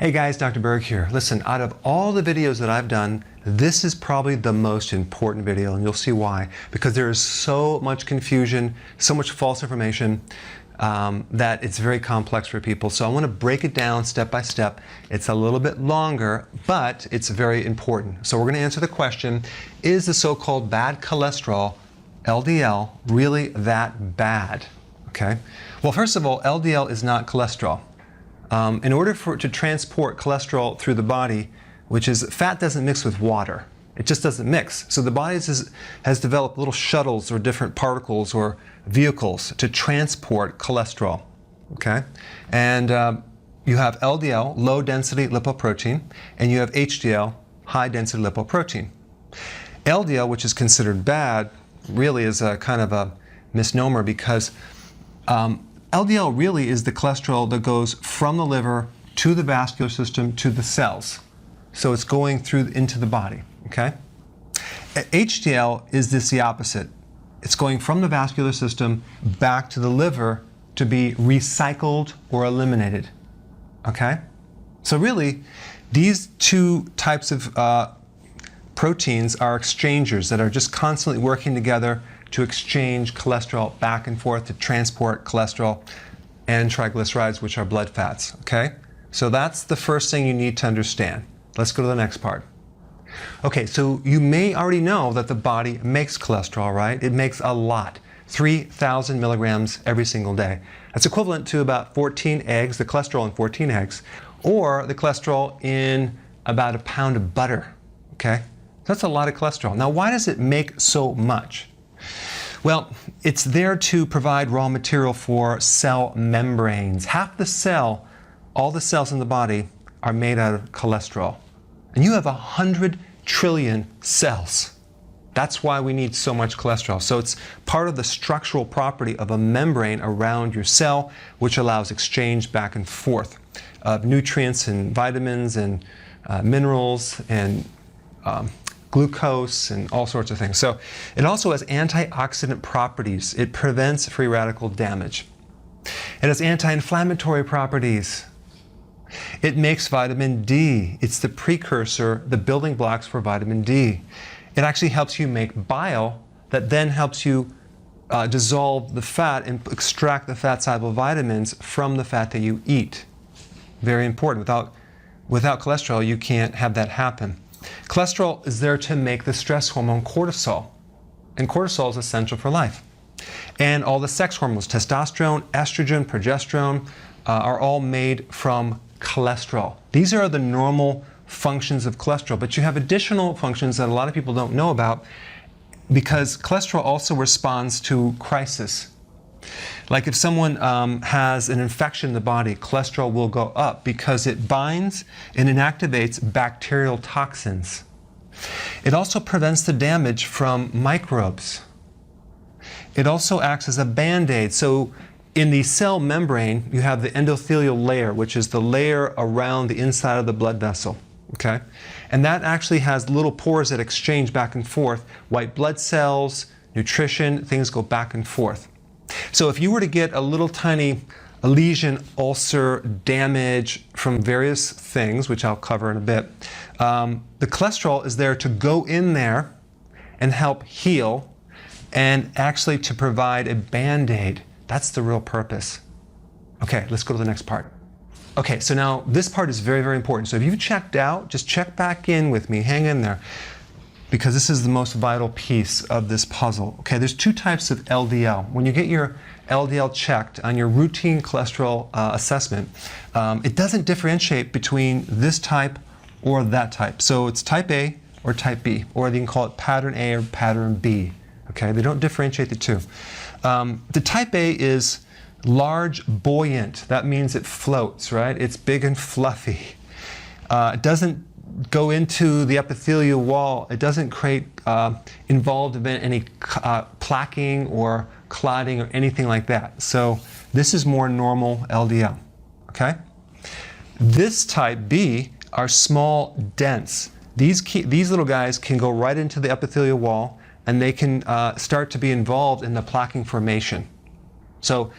Hey guys, Dr. Berg here. Listen, out of all the videos that I've done, this is probably the most important video, and you'll see why. Because there is so much confusion, so much false information, that it's very complex for people. So I want to break it down step by step. It's a little bit longer, but it's very important. So we're going to answer the question, is the so-called bad cholesterol, LDL, really that bad? Okay. Well, first of all, LDL is not cholesterol. In order for it to transport cholesterol through the body, which is fat doesn't mix with water. It just doesn't mix. So the body has developed little shuttles or different particles or vehicles to transport cholesterol. Okay? And you have LDL, low density lipoprotein, and you have HDL, high density lipoprotein. LDL, which is considered bad, really is a kind of a misnomer because LDL really is the cholesterol that goes from the liver to the vascular system to the cells. So it's going through into the body, okay? HDL is the opposite. It's going from the vascular system back to the liver to be recycled or eliminated, okay? So really, these two types of proteins are exchangers that are just constantly working together to exchange cholesterol back and forth to transport cholesterol and triglycerides, which are blood fats, okay? So that's the first thing you need to understand. Let's go to the next part. Okay, so you may already know that the body makes cholesterol, right? It makes a lot, 3,000 milligrams every single day. That's equivalent to about 14 eggs, the cholesterol in 14 eggs, or the cholesterol in about a pound of butter, okay? That's a lot of cholesterol. Now, why does it make so much? Well, it's there to provide raw material for cell membranes. Half the cell, all the cells in the body, are made out of cholesterol. And you have 100 trillion cells. That's why we need so much cholesterol. So it's part of the structural property of a membrane around your cell, which allows exchange back and forth of nutrients and vitamins and minerals and glucose and all sorts of things. So it also has antioxidant properties. It prevents free radical damage. It has anti-inflammatory properties. It makes vitamin D. It's the precursor, the building blocks for vitamin D. It actually helps you make bile that then helps you dissolve the fat and extract the fat-soluble vitamins from the fat that you eat. Very important. Without cholesterol, you can't have that happen. Cholesterol is there to make the stress hormone cortisol, and cortisol is essential for life. And all the sex hormones, testosterone, estrogen, progesterone, are all made from cholesterol. These are the normal functions of cholesterol, but you have additional functions that a lot of people don't know about because cholesterol also responds to crisis. Like if someone has an infection in the body, cholesterol will go up because it binds and inactivates bacterial toxins. It also prevents the damage from microbes. It also acts as a band-aid. So in the cell membrane, you have the endothelial layer, which is the layer around the inside of the blood vessel. Okay? And that actually has little pores that exchange back and forth. White blood cells, nutrition, things go back and forth. So if you were to get a little tiny lesion, ulcer, damage from various things, which I'll cover in a bit, the cholesterol is there to go in there and help heal and actually to provide a band-aid. That's the real purpose. Okay, let's go to the next part. Okay, so now this part is very, very important. So if you've checked out, just check back in with me, hang in there, because this is the most vital piece of this puzzle. Okay, there's two types of LDL. When you get your LDL checked on your routine cholesterol assessment, it doesn't differentiate between this type or that type. So it's type A or type B, or you can call it pattern A or pattern B. Okay, they don't differentiate the two. The type A is large, buoyant. That means it floats, right? It's big and fluffy. It doesn't go into the epithelial wall. It doesn't create involved in any plaquing or clotting or anything like that. So this is more normal LDL, okay? This type B are small, dense. These little guys can go right into the epithelial wall and they can start to be involved in the plaquing formation. So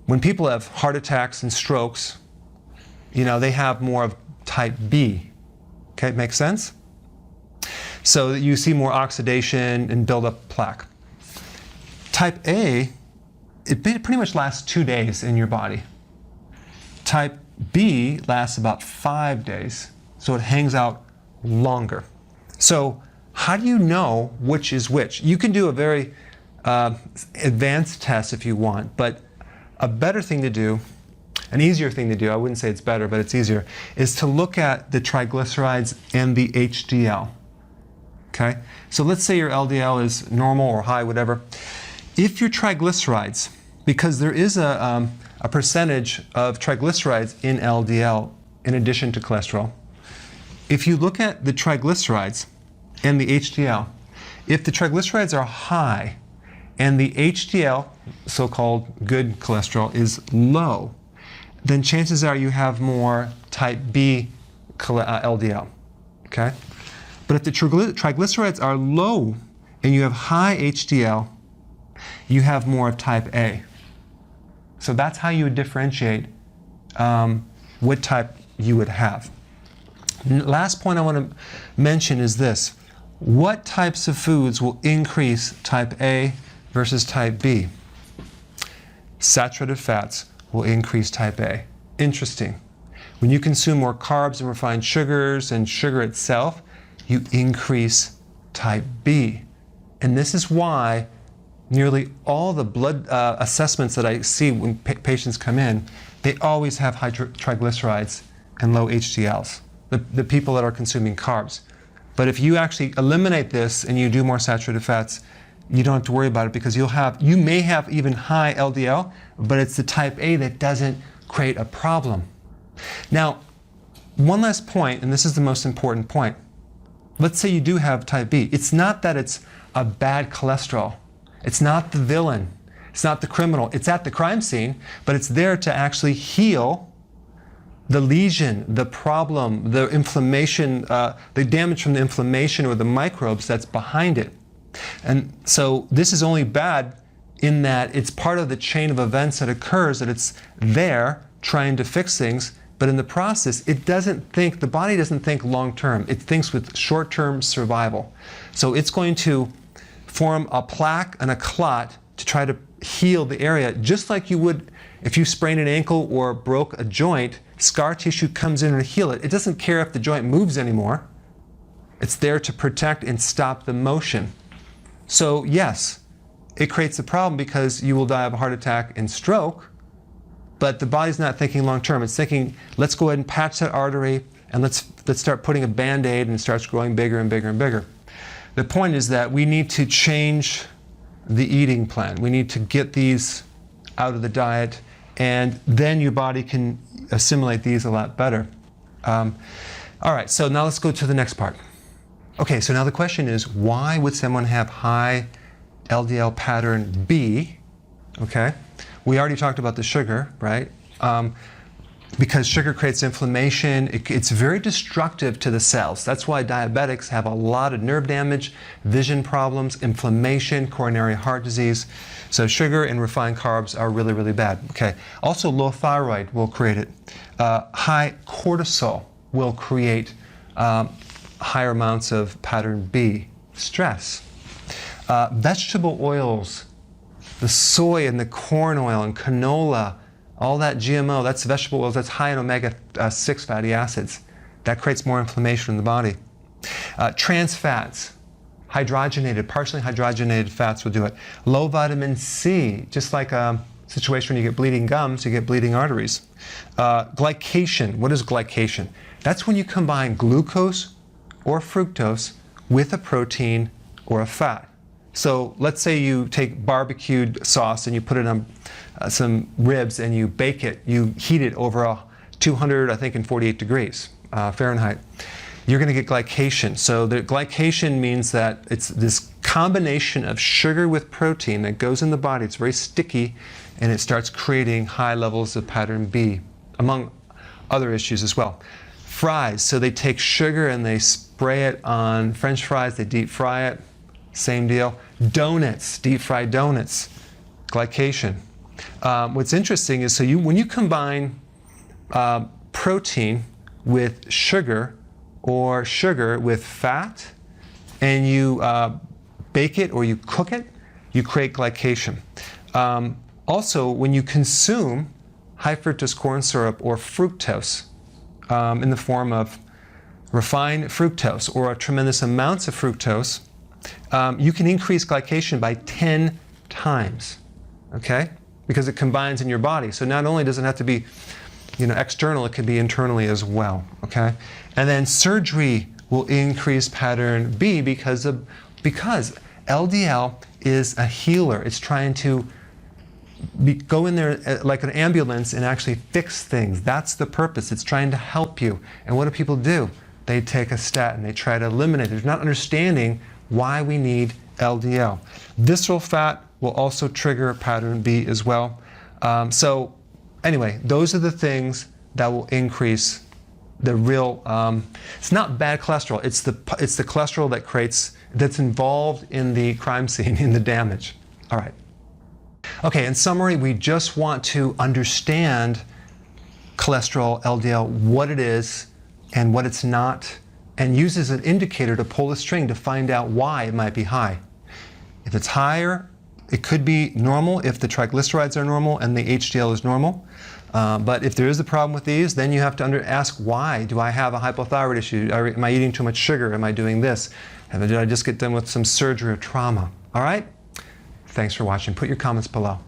when people have heart attacks and strokes, they have more of type B. Okay, makes sense? So that you see more oxidation and build up plaque. Type A, it pretty much lasts 2 days in your body. Type B lasts about 5 days, so it hangs out longer. So how do you know which is which? You can do a very advanced test if you want, but a better thing to do, an easier thing to do, I wouldn't say it's better, but it's easier, is to look at the triglycerides and the HDL. Okay? So let's say your LDL is normal or high, whatever. If your triglycerides, because there is a percentage of triglycerides in LDL in addition to cholesterol, if you look at the triglycerides and the HDL, if the triglycerides are high and the HDL, so-called good cholesterol, is low, then chances are you have more type B LDL, okay? But if the triglycerides are low and you have high HDL, you have more of type A. So that's how you would differentiate what type you would have. Last point I want to mention is this. What types of foods will increase type A versus type B? Saturated fats will increase type A. Interesting. When you consume more carbs and refined sugars and sugar itself, you increase type B. And this is why nearly all the blood assessments that I see when patients come in, they always have high triglycerides and low HDLs, the people that are consuming carbs. But if you actually eliminate this and you do more saturated fats, you don't have to worry about it because you may have even high LDL, but it's the type A that doesn't create a problem. Now, one last point, and this is the most important point. Let's say you do have type B. It's not that it's a bad cholesterol. It's not the villain. It's not the criminal. It's at the crime scene, but it's there to actually heal the lesion, the problem, the inflammation, the damage from the inflammation or the microbes that's behind it. And so this is only bad in that it's part of the chain of events that occurs, that it's there trying to fix things, but in the process, the body doesn't think long-term. It thinks with short-term survival. So it's going to form a plaque and a clot to try to heal the area, just like you would if you sprain an ankle or broke a joint. Scar tissue comes in and heal it. It doesn't care if the joint moves anymore. It's there to protect and stop the motion. So yes, it creates a problem because you will die of a heart attack and stroke, but the body's not thinking long term. It's thinking, let's go ahead and patch that artery and let's start putting a Band-Aid, and it starts growing bigger and bigger and bigger. The point is that we need to change the eating plan. We need to get these out of the diet, and then your body can assimilate these a lot better. All right, so now let's go to the next part. Okay, so now the question is, why would someone have high LDL pattern B? Okay, we already talked about the sugar, right? Because sugar creates inflammation. It's very destructive to the cells. That's why diabetics have a lot of nerve damage, vision problems, inflammation, coronary heart disease. So sugar and refined carbs are really, really bad. Okay. Also, low thyroid will create it. High cortisol will create higher amounts of pattern B, stress. Vegetable oils, the soy and the corn oil and canola, all that GMO, that's vegetable oils, that's high in omega-6 fatty acids. That creates more inflammation in the body. Trans fats, hydrogenated, partially hydrogenated fats will do it. Low vitamin C, just like a situation when you get bleeding gums, you get bleeding arteries. Glycation, what is glycation? That's when you combine glucose or fructose with a protein or a fat. So let's say you take barbecued sauce and you put it on some ribs and you bake it, you heat it over 248 degrees Fahrenheit. You're going to get glycation. So the glycation means that it's this combination of sugar with protein that goes in the body. It's very sticky, and it starts creating high levels of pattern B, among other issues as well. Fries, so they take sugar and they spray it on French fries, they deep fry it, same deal. Donuts, deep fried donuts, glycation. What's interesting is, when you combine protein with sugar or sugar with fat, and you bake it or you cook it, you create glycation. Also, when you consume high fructose corn syrup or fructose in the form of refined fructose or tremendous amounts of fructose, you can increase glycation by 10 times, okay? Because it combines in your body. So not only does it have to be external, it can be internally as well, okay? And then surgery will increase pattern B because LDL is a healer. It's trying to go in there like an ambulance and actually fix things. That's the purpose. It's trying to help you. And what do people do? They take a statin. They try to eliminate it. They're not understanding why we need LDL. Visceral fat will also trigger pattern B as well. So anyway, those are the things that will increase the real, it's not bad cholesterol, it's the cholesterol that's involved in the crime scene, in the damage. All right. Okay, in summary, we just want to understand cholesterol, LDL, what it is and what it's not, and use as an indicator to pull the string to find out why it might be high. If it's higher, it could be normal if the triglycerides are normal and the HDL is normal. But if there is a problem with these, then you have to ask why. Do I have a hypothyroid issue? Am I eating too much sugar? Am I doing this? Did I just get done with some surgery or trauma? All right? Thanks for watching. Put your comments below.